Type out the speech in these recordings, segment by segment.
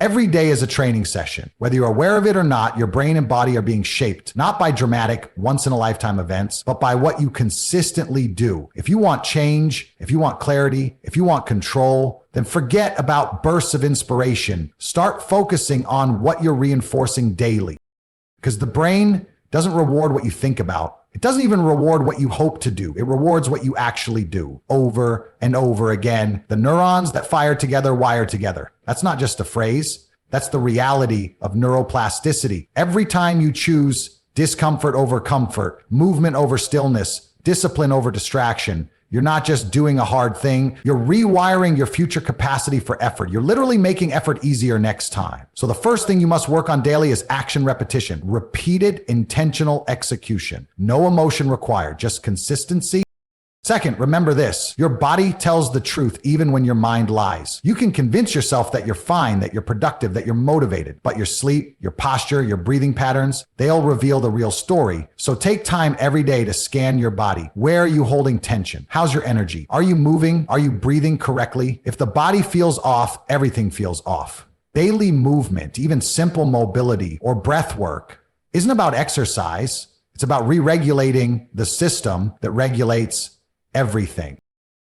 Every day is a training session. Whether you're aware of it or not, your brain and body are being shaped, not by dramatic, once-in-a-lifetime events, but by what you consistently do. If you want change, if you want clarity, if you want control, then forget about bursts of inspiration. Start focusing on what you're reinforcing daily. Because the brain doesn't reward what you think about. It doesn't even reward what you hope to do. It rewards what you actually do over and over again. The neurons that fire together wire together. That's not just a phrase. That's the reality of neuroplasticity. Every time you choose discomfort over comfort, movement over stillness, discipline over distraction, you're not just doing a hard thing, you're rewiring your future capacity for effort. You're literally making effort easier next time. So the first thing you must work on daily is action repetition, repeated intentional execution. No emotion required, just consistency. Second, remember this, your body tells the truth even when your mind lies. You can convince yourself that you're fine, that you're productive, that you're motivated, but your sleep, your posture, your breathing patterns, they'll reveal the real story. So take time every day to scan your body. Where are you holding tension? How's your energy? Are you moving? Are you breathing correctly? If the body feels off, everything feels off. Daily movement, even simple mobility or breath work, isn't about exercise. It's about re-regulating the system that regulates everything.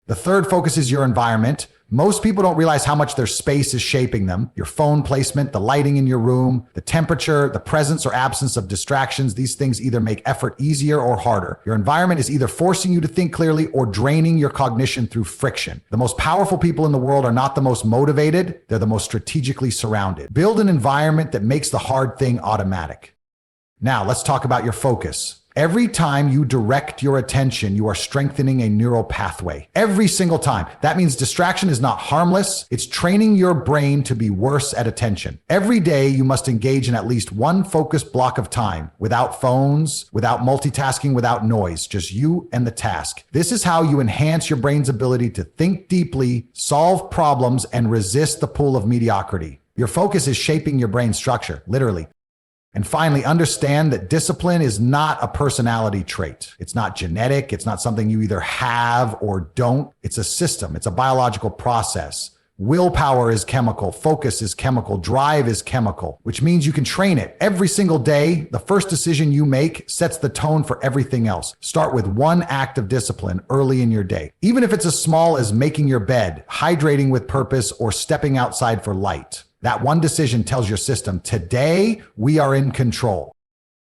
The third focus is your environment. Most people don't realize how much their space is shaping them. Your phone placement, the lighting in your room, the temperature, the presence or absence of distractions. These things either make effort easier or harder. Your environment is either forcing you to think clearly or draining your cognition through friction. The most powerful people in the world are not the most motivated. They're the most strategically surrounded. Build an environment that makes the hard thing automatic. Now, let's talk about your focus. Every time you direct your attention, you are strengthening a neural pathway. Every single time. That means distraction is not harmless. It's training your brain to be worse at attention. Every day, you must engage in at least one focused block of time, without phones, without multitasking, without noise, just you and the task. This is how you enhance your brain's ability to think deeply, solve problems, and resist the pull of mediocrity. Your focus is shaping your brain structure, literally. And finally, understand that discipline is not a personality trait. It's not genetic. It's not something you either have or don't. It's a system. It's a biological process. Willpower is chemical. Focus is chemical. Drive is chemical, which means you can train it. Every single day, the first decision you make sets the tone for everything else. Start with one act of discipline early in your day. Even if it's as small as making your bed, hydrating with purpose, or stepping outside for light. That one decision tells your system, today we are in control.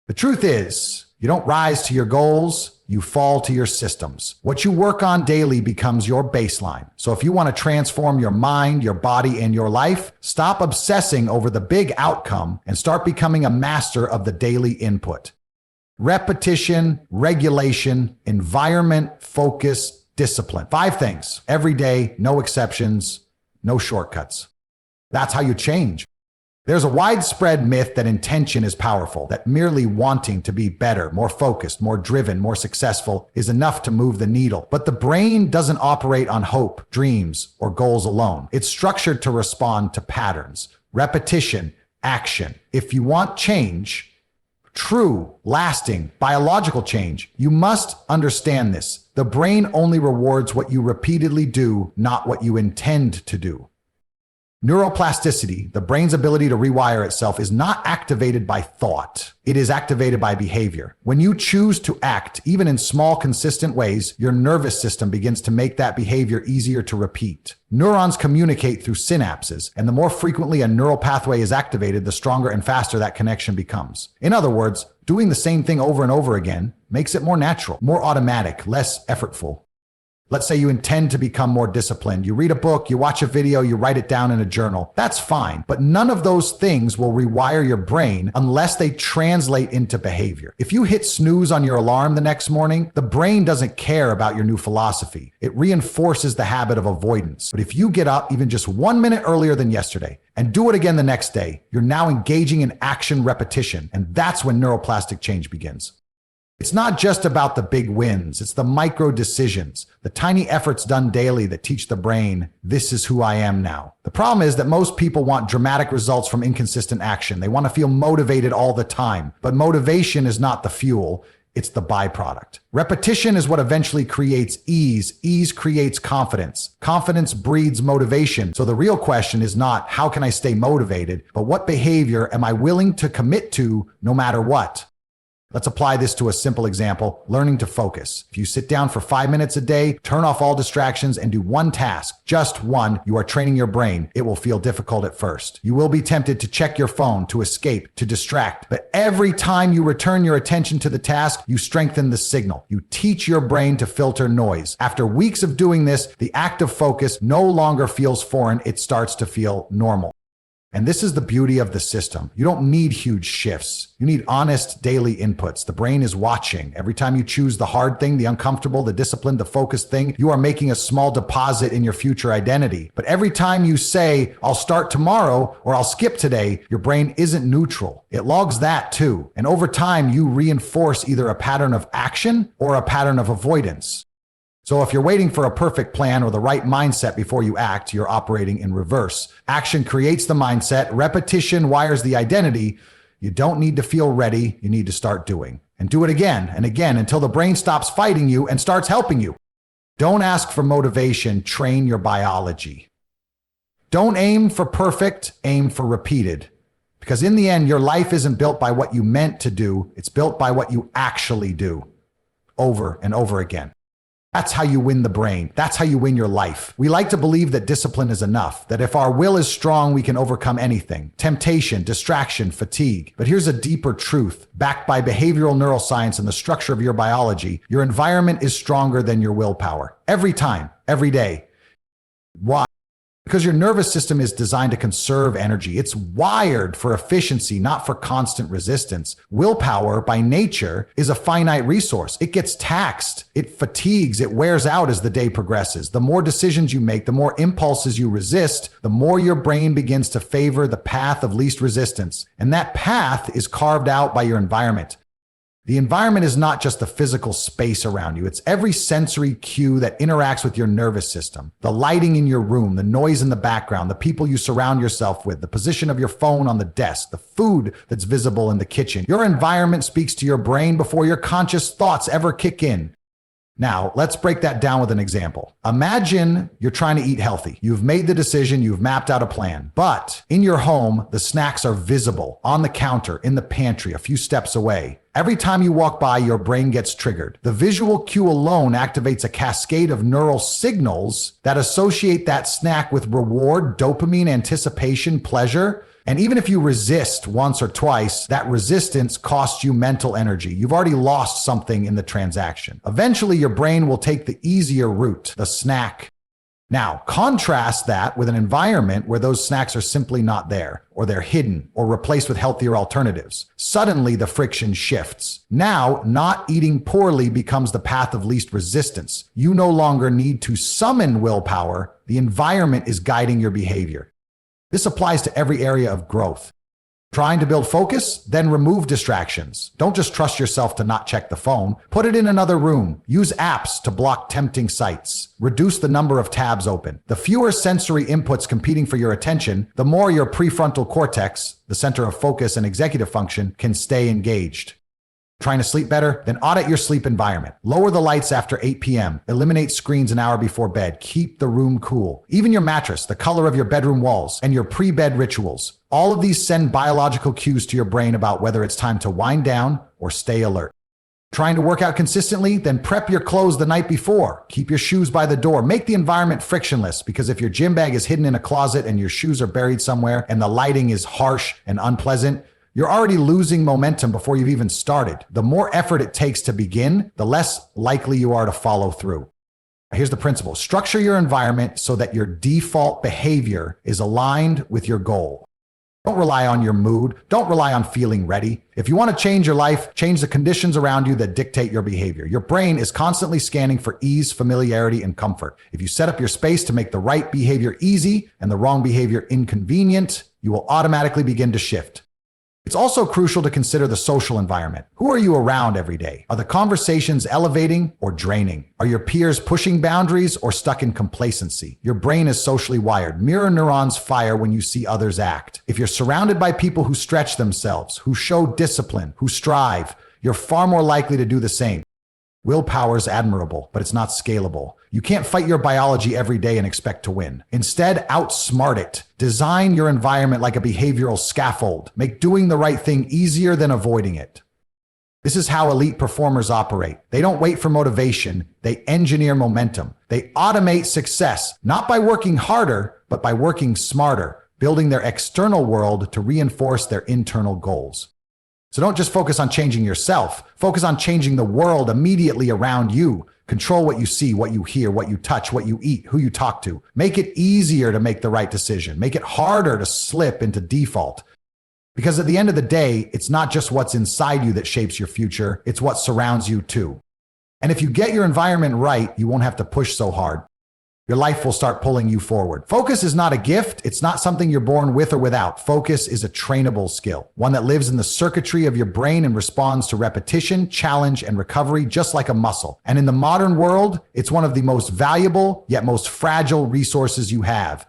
The truth is, you don't rise to your goals, you fall to your systems. What you work on daily becomes your baseline. So if you want to transform your mind, your body, and your life, stop obsessing over the big outcome and start becoming a master of the daily input. Repetition, regulation, environment, focus, discipline. 5 things. Every day, no exceptions, no shortcuts. That's how you change. There's a widespread myth that intention is powerful, that merely wanting to be better, more focused, more driven, more successful is enough to move the needle. But the brain doesn't operate on hope, dreams, or goals alone. It's structured to respond to patterns, repetition, action. If you want change, true, lasting, biological change, you must understand this. The brain only rewards what you repeatedly do, not what you intend to do. Neuroplasticity, the brain's ability to rewire itself, is not activated by thought. It is activated by behavior. When you choose to act, even in small, consistent ways, your nervous system begins to make that behavior easier to repeat. Neurons communicate through synapses, and the more frequently a neural pathway is activated, the stronger and faster that connection becomes. In other words, doing the same thing over and over again makes it more natural, more automatic, less effortful. Let's say you intend to become more disciplined. You read a book, you watch a video, you write it down in a journal. That's fine, but none of those things will rewire your brain unless they translate into behavior. If you hit snooze on your alarm the next morning, the brain doesn't care about your new philosophy. It reinforces the habit of avoidance. But if you get up even just 1 minute earlier than yesterday and do it again the next day, you're now engaging in action repetition, and that's when neuroplastic change begins. It's not just about the big wins. It's the micro decisions, the tiny efforts done daily that teach the brain, this is who I am now. The problem is that most people want dramatic results from inconsistent action. They want to feel motivated all the time, but motivation is not the fuel. It's the byproduct. Repetition is what eventually creates ease. Ease creates confidence. Confidence breeds motivation. So the real question is not how can I stay motivated, but what behavior am I willing to commit to no matter what? Let's apply this to a simple example, learning to focus. If you sit down for 5 minutes a day, turn off all distractions, and do one task, just one, you are training your brain. It will feel difficult at first. You will be tempted to check your phone, to escape, to distract. But every time you return your attention to the task, you strengthen the signal. You teach your brain to filter noise. After weeks of doing this, the act of focus no longer feels foreign. It starts to feel normal. And this is the beauty of the system. You don't need huge shifts. You need honest daily inputs. The brain is watching. Every time you choose the hard thing, the uncomfortable, the disciplined, the focused thing, you are making a small deposit in your future identity. But every time you say, I'll start tomorrow or I'll skip today, your brain isn't neutral. It logs that too. And over time, you reinforce either a pattern of action or a pattern of avoidance. So if you're waiting for a perfect plan or the right mindset before you act, you're operating in reverse. Action creates the mindset. Repetition wires the identity. You don't need to feel ready. You need to start doing. And do it again and again until the brain stops fighting you and starts helping you. Don't ask for motivation. Train your biology. Don't aim for perfect. Aim for repeated. Because in the end, your life isn't built by what you meant to do. It's built by what you actually do. Over and over again. That's how you win the brain. That's how you win your life. We like to believe that discipline is enough, that if our will is strong, we can overcome anything. Temptation, distraction, fatigue. But here's a deeper truth. Backed by behavioral neuroscience and the structure of your biology, your environment is stronger than your willpower. Every time, every day. Why? Because your nervous system is designed to conserve energy. It's wired for efficiency, not for constant resistance. Willpower, by nature, is a finite resource. It gets taxed. It fatigues. It wears out as the day progresses. The more decisions you make, the more impulses you resist, the more your brain begins to favor the path of least resistance. And that path is carved out by your environment. The environment is not just the physical space around you. It's every sensory cue that interacts with your nervous system. The lighting in your room, the noise in the background, the people you surround yourself with, the position of your phone on the desk, the food that's visible in the kitchen. Your environment speaks to your brain before your conscious thoughts ever kick in. Now, let's break that down with an example. Imagine you're trying to eat healthy. You've made the decision, you've mapped out a plan, but in your home, the snacks are visible, on the counter, in the pantry, a few steps away. Every time you walk by, your brain gets triggered. The visual cue alone activates a cascade of neural signals that associate that snack with reward, dopamine, anticipation, pleasure. And even if you resist once or twice, that resistance costs you mental energy. You've already lost something in the transaction. Eventually, your brain will take the easier route, the snack. Now, contrast that with an environment where those snacks are simply not there, or they're hidden, or replaced with healthier alternatives. Suddenly, the friction shifts. Now, not eating poorly becomes the path of least resistance. You no longer need to summon willpower. The environment is guiding your behavior. This applies to every area of growth. Trying to build focus? Then remove distractions. Don't just trust yourself to not check the phone. Put it in another room. Use apps to block tempting sites. Reduce the number of tabs open. The fewer sensory inputs competing for your attention, the more your prefrontal cortex, the center of focus and executive function, can stay engaged. Trying to sleep better? Then audit your sleep environment. Lower the lights after 8 p.m. Eliminate screens an hour before bed. Keep the room cool. Even your mattress, the color of your bedroom walls, and your pre-bed rituals. All of these send biological cues to your brain about whether it's time to wind down or stay alert. Trying to work out consistently? Then prep your clothes the night before. Keep your shoes by the door. Make the environment frictionless, because if your gym bag is hidden in a closet and your shoes are buried somewhere and the lighting is harsh and unpleasant, you're already losing momentum before you've even started. The more effort it takes to begin, the less likely you are to follow through. Here's the principle. Structure your environment so that your default behavior is aligned with your goal. Don't rely on your mood. Don't rely on feeling ready. If you want to change your life, change the conditions around you that dictate your behavior. Your brain is constantly scanning for ease, familiarity, and comfort. If you set up your space to make the right behavior easy and the wrong behavior inconvenient, you will automatically begin to shift. It's also crucial to consider the social environment. Who are you around every day? Are the conversations elevating or draining? Are your peers pushing boundaries or stuck in complacency? Your brain is socially wired. Mirror neurons fire when you see others act. If you're surrounded by people who stretch themselves, who show discipline, who strive, you're far more likely to do the same. Willpower is admirable, but it's not scalable. You can't fight your biology every day and expect to win. Instead, outsmart it. Design your environment like a behavioral scaffold. Make doing the right thing easier than avoiding it. This is how elite performers operate. They don't wait for motivation. They engineer momentum. They automate success, not by working harder, but by working smarter, building their external world to reinforce their internal goals. So don't just focus on changing yourself. Focus on changing the world immediately around you. Control what you see, what you hear, what you touch, what you eat, who you talk to. Make it easier to make the right decision. Make it harder to slip into default. Because at the end of the day, it's not just what's inside you that shapes your future, it's what surrounds you too. And if you get your environment right, you won't have to push so hard. Your life will start pulling you forward. Focus is not a gift. It's not something you're born with or without. Focus is a trainable skill, one that lives in the circuitry of your brain and responds to repetition, challenge, and recovery just like a muscle. And in the modern world, it's one of the most valuable yet most fragile resources you have.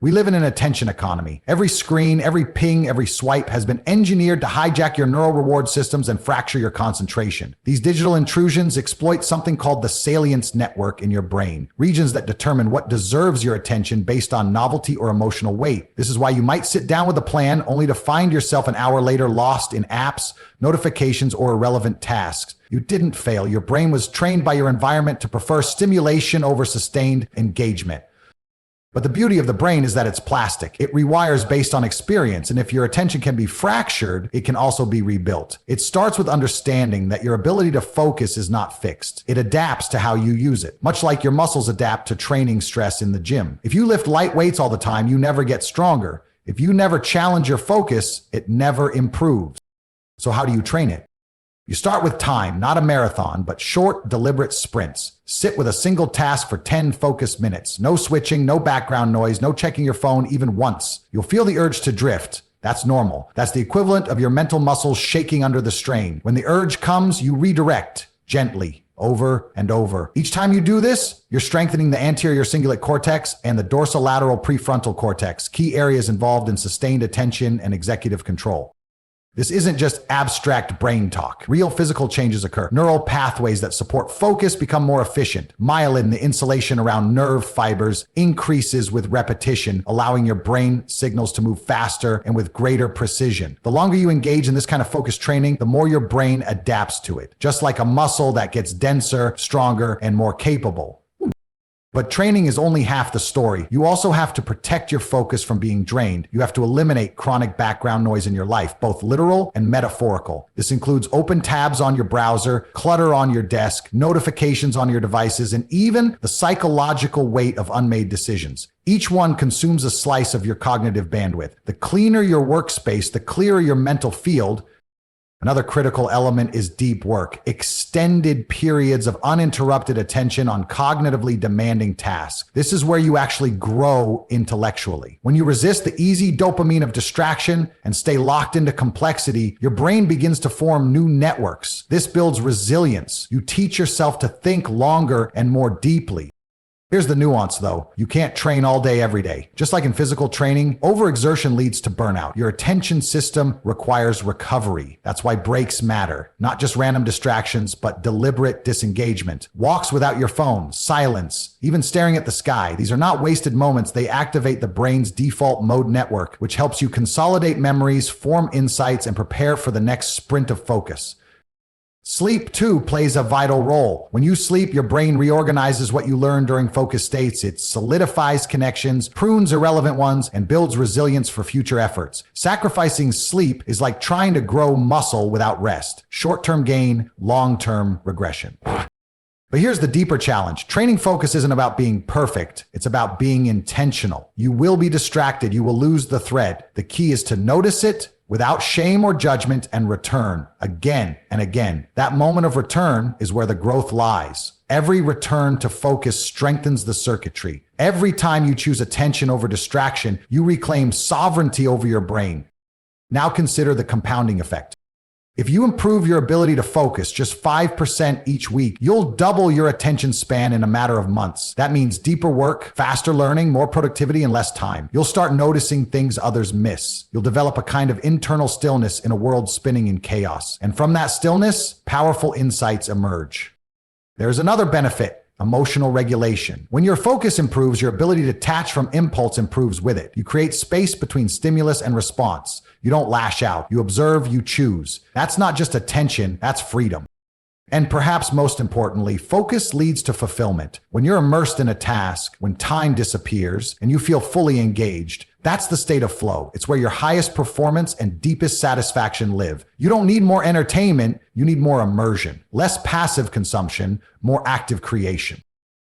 We live in an attention economy. Every screen, every ping, every swipe has been engineered to hijack your neural reward systems and fracture your concentration. These digital intrusions exploit something called the salience network in your brain, regions that determine what deserves your attention based on novelty or emotional weight. This is why you might sit down with a plan only to find yourself an hour later lost in apps, notifications, or irrelevant tasks. You didn't fail. Your brain was trained by your environment to prefer stimulation over sustained engagement. But the beauty of the brain is that it's plastic. It rewires based on experience, and if your attention can be fractured, it can also be rebuilt. It starts with understanding that your ability to focus is not fixed. It adapts to how you use it, much like your muscles adapt to training stress in the gym. If you lift light weights all the time, you never get stronger. If you never challenge your focus, it never improves. So how do you train it? You start with time, not a marathon, but short, deliberate sprints. Sit with a single task for 10 focused minutes. No switching, no background noise, no checking your phone even once. You'll feel the urge to drift. That's normal. That's the equivalent of your mental muscles shaking under the strain. When the urge comes, you redirect gently, over and over. Each time you do this, you're strengthening the anterior cingulate cortex and the dorsolateral prefrontal cortex, key areas involved in sustained attention and executive control. This isn't just abstract brain talk. Real physical changes occur. Neural pathways that support focus become more efficient. Myelin, the insulation around nerve fibers, increases with repetition, allowing your brain signals to move faster and with greater precision. The longer you engage in this kind of focus training, the more your brain adapts to it, just like a muscle that gets denser, stronger, and more capable. But training is only half the story. You also have to protect your focus from being drained. You have to eliminate chronic background noise in your life, both literal and metaphorical. This includes open tabs on your browser, clutter on your desk, notifications on your devices, and even the psychological weight of unmade decisions. Each one consumes a slice of your cognitive bandwidth. The cleaner your workspace, the clearer your mental field. Another critical element is deep work, extended periods of uninterrupted attention on cognitively demanding tasks. This is where you actually grow intellectually. When you resist the easy dopamine of distraction and stay locked into complexity, your brain begins to form new networks. This builds resilience. You teach yourself to think longer and more deeply. Here's the nuance though. You can't train all day every day. Just like in physical training, overexertion leads to burnout. Your attention system requires recovery. That's why breaks matter. Not just random distractions, but deliberate disengagement. Walks without your phone, silence, even staring at the sky. These are not wasted moments. They activate the brain's default mode network, which helps you consolidate memories, form insights, and prepare for the next sprint of focus. Sleep, too, plays a vital role. When you sleep, your brain reorganizes what you learned during focus states. It solidifies connections, prunes irrelevant ones, and builds resilience for future efforts. Sacrificing sleep is like trying to grow muscle without rest. Short-term gain, long-term regression. But here's the deeper challenge. Training focus isn't about being perfect. It's about being intentional. You will be distracted. You will lose the thread. The key is to notice it without shame or judgment and return again and again. That moment of return is where the growth lies. Every return to focus strengthens the circuitry. Every time you choose attention over distraction, you reclaim sovereignty over your brain. Now consider the compounding effect. If you improve your ability to focus just 5% each week, you'll double your attention span in a matter of months. That means deeper work, faster learning, more productivity, and less time. You'll start noticing things others miss. You'll develop a kind of internal stillness in a world spinning in chaos. And from that stillness, powerful insights emerge. There's another benefit. Emotional regulation. When your focus improves, your ability to detach from impulse improves with it. You create space between stimulus and response. You don't lash out. You observe, you choose. That's not just attention, that's freedom. And perhaps most importantly, focus leads to fulfillment. When you're immersed in a task, when time disappears, and you feel fully engaged, that's the state of flow. It's where your highest performance and deepest satisfaction live. You don't need more entertainment, you need more immersion. Less passive consumption, more active creation.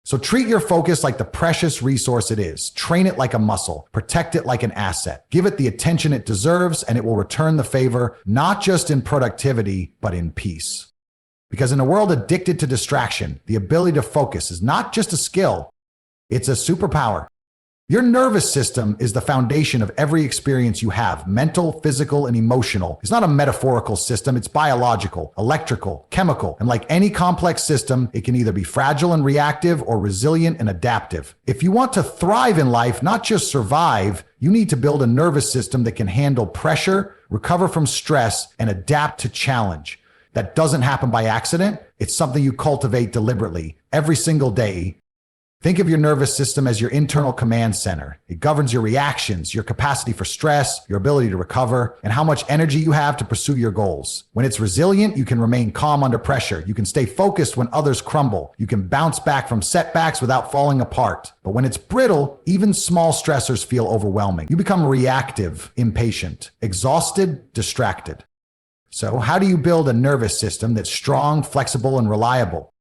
So treat your focus like the precious resource it is. Train it like a muscle. Protect it like an asset. Give it the attention it deserves, and it will return the favor, not just in productivity, but in peace. Because in a world addicted to distraction, the ability to focus is not just a skill, it's a superpower. Your nervous system is the foundation of every experience you have, mental, physical, and emotional. It's not a metaphorical system, it's biological, electrical, chemical, and like any complex system, it can either be fragile and reactive or resilient and adaptive. If you want to thrive in life, not just survive, you need to build a nervous system that can handle pressure, recover from stress, and adapt to challenge. That doesn't happen by accident. It's something you cultivate deliberately every single day. Think of your nervous system as your internal command center. It governs your reactions, your capacity for stress, your ability to recover, and how much energy you have to pursue your goals. When it's resilient, you can remain calm under pressure. You can stay focused when others crumble. You can bounce back from setbacks without falling apart. But when it's brittle, even small stressors feel overwhelming. You become reactive, impatient, exhausted, distracted. So how do you build a nervous system that's strong, flexible, and reliable?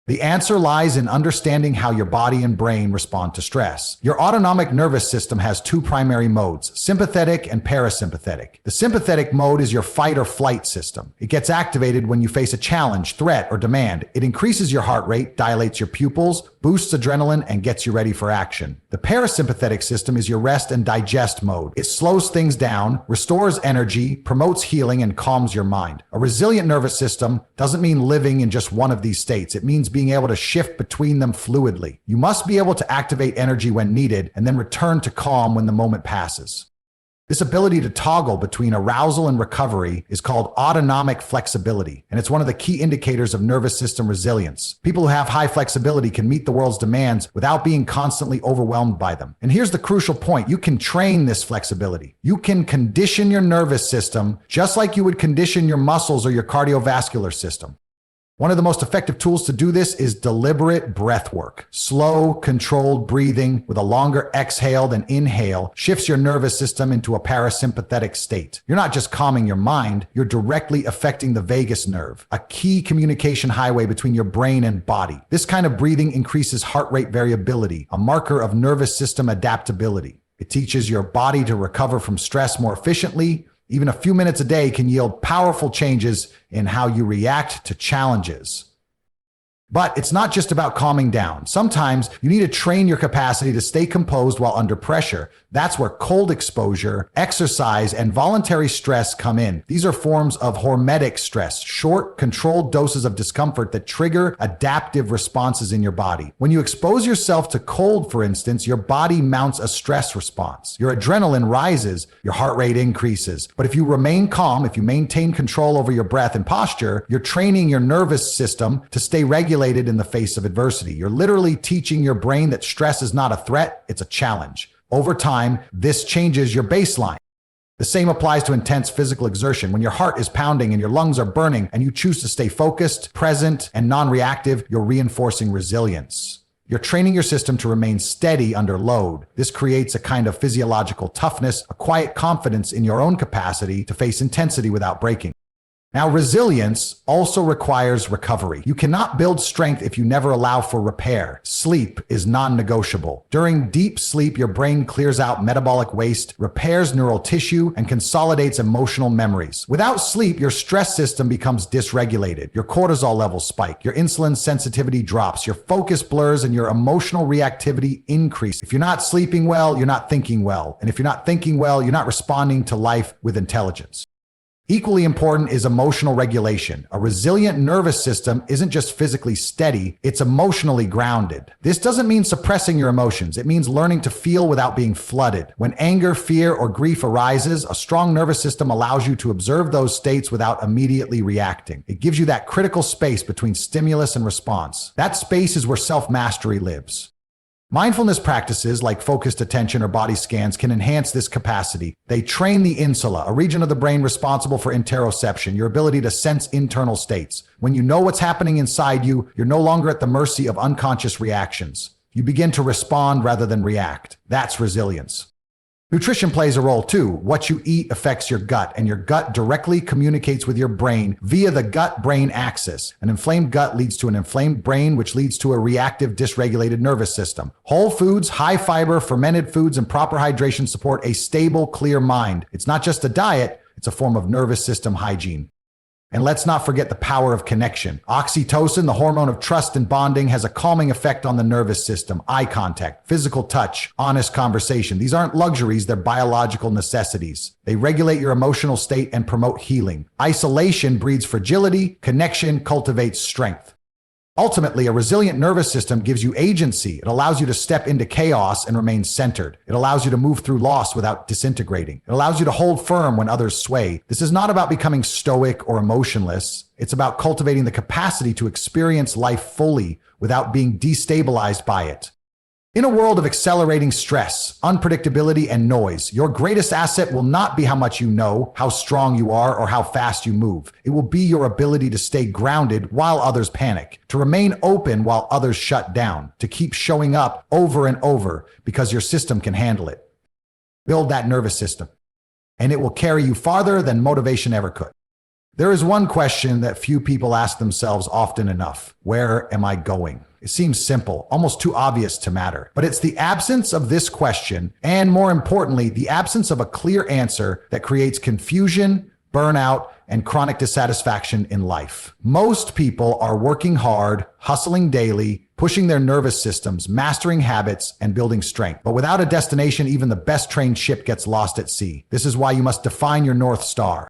The answer lies in understanding how your body and brain respond to stress. Your autonomic nervous system has two primary modes, sympathetic and parasympathetic. The sympathetic mode is your fight or flight system. It gets activated when you face a challenge, threat, or demand. It increases your heart rate, dilates your pupils, boosts adrenaline, and gets you ready for action. The parasympathetic system is your rest and digest mode. It slows things down, restores energy, promotes healing, and calms your mind. A resilient nervous system doesn't mean living in just one of these states. It means being able to shift between them fluidly. You must be able to activate energy when needed and then return to calm when the moment passes. This ability to toggle between arousal and recovery is called autonomic flexibility, and it's one of the key indicators of nervous system resilience. People who have high flexibility can meet the world's demands without being constantly overwhelmed by them. And here's the crucial point. You can train this flexibility. You can condition your nervous system just like you would condition your muscles or your cardiovascular system. One of the most effective tools to do this is deliberate breath work. Slow, controlled breathing with a longer exhale than inhale shifts your nervous system into a parasympathetic state. You're not just calming your mind, you're directly affecting the vagus nerve, a key communication highway between your brain and body. This kind of breathing increases heart rate variability, a marker of nervous system adaptability. It teaches your body to recover from stress more efficiently. Even a few minutes a day can yield powerful changes in how you react to challenges. But it's not just about calming down. Sometimes you need to train your capacity to stay composed while under pressure. That's where cold exposure, exercise, and voluntary stress come in. These are forms of hormetic stress, short, controlled doses of discomfort that trigger adaptive responses in your body. When you expose yourself to cold, for instance, your body mounts a stress response. Your adrenaline rises, your heart rate increases. But if you remain calm, if you maintain control over your breath and posture, you're training your nervous system to stay regulated in the face of adversity. You're literally teaching your brain that stress is not a threat, it's a challenge. Over time, this changes your baseline. The same applies to intense physical exertion. When your heart is pounding and your lungs are burning and you choose to stay focused, present, and non-reactive, you're reinforcing resilience. You're training your system to remain steady under load. This creates a kind of physiological toughness, a quiet confidence in your own capacity to face intensity without breaking. Now, resilience also requires recovery. You cannot build strength if you never allow for repair. Sleep is non-negotiable. During deep sleep, your brain clears out metabolic waste, repairs neural tissue, and consolidates emotional memories. Without sleep, your stress system becomes dysregulated. Your cortisol levels spike, your insulin sensitivity drops, your focus blurs, and your emotional reactivity increases. If you're not sleeping well, you're not thinking well. And if you're not thinking well, you're not responding to life with intelligence. Equally important is emotional regulation. A resilient nervous system isn't just physically steady, it's emotionally grounded. This doesn't mean suppressing your emotions. It means learning to feel without being flooded. When anger, fear, or grief arises, a strong nervous system allows you to observe those states without immediately reacting. It gives you that critical space between stimulus and response. That space is where self-mastery lives. Mindfulness practices like focused attention or body scans can enhance this capacity. They train the insula, a region of the brain responsible for interoception, your ability to sense internal states. When you know what's happening inside you, you're no longer at the mercy of unconscious reactions. You begin to respond rather than react. That's resilience. Nutrition plays a role too. What you eat affects your gut, and your gut directly communicates with your brain via the gut-brain axis. An inflamed gut leads to an inflamed brain, which leads to a reactive, dysregulated nervous system. Whole foods, high fiber, fermented foods, and proper hydration support a stable, clear mind. It's not just a diet, it's a form of nervous system hygiene. And let's not forget the power of connection. Oxytocin, the hormone of trust and bonding, has a calming effect on the nervous system. Eye contact, physical touch, honest conversation. These aren't luxuries, they're biological necessities. They regulate your emotional state and promote healing. Isolation breeds fragility, connection cultivates strength. Ultimately, a resilient nervous system gives you agency. It allows you to step into chaos and remain centered. It allows you to move through loss without disintegrating. It allows you to hold firm when others sway. This is not about becoming stoic or emotionless. It's about cultivating the capacity to experience life fully without being destabilized by it. In a world of accelerating stress, unpredictability, and noise, your greatest asset will not be how much you know, how strong you are, or how fast you move. It will be your ability to stay grounded while others panic, to remain open while others shut down, to keep showing up over and over because your system can handle it. Build that nervous system, and it will carry you farther than motivation ever could. There is one question that few people ask themselves often enough. Where am I going? It seems simple, almost too obvious to matter. But it's the absence of this question, and more importantly, the absence of a clear answer that creates confusion, burnout, and chronic dissatisfaction in life. Most people are working hard, hustling daily, pushing their nervous systems, mastering habits, and building strength. But without a destination, even the best trained ship gets lost at sea. This is why you must define your North Star.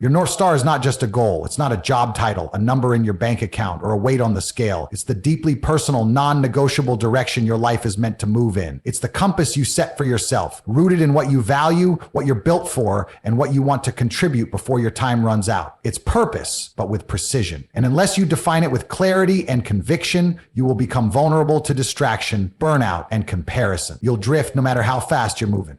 Your North Star is not just a goal. It's not a job title, a number in your bank account, or a weight on the scale. It's the deeply personal, non-negotiable direction your life is meant to move in. It's the compass you set for yourself, rooted in what you value, what you're built for, and what you want to contribute before your time runs out. It's purpose, but with precision. And unless you define it with clarity and conviction, you will become vulnerable to distraction, burnout, and comparison. You'll drift no matter how fast you're moving.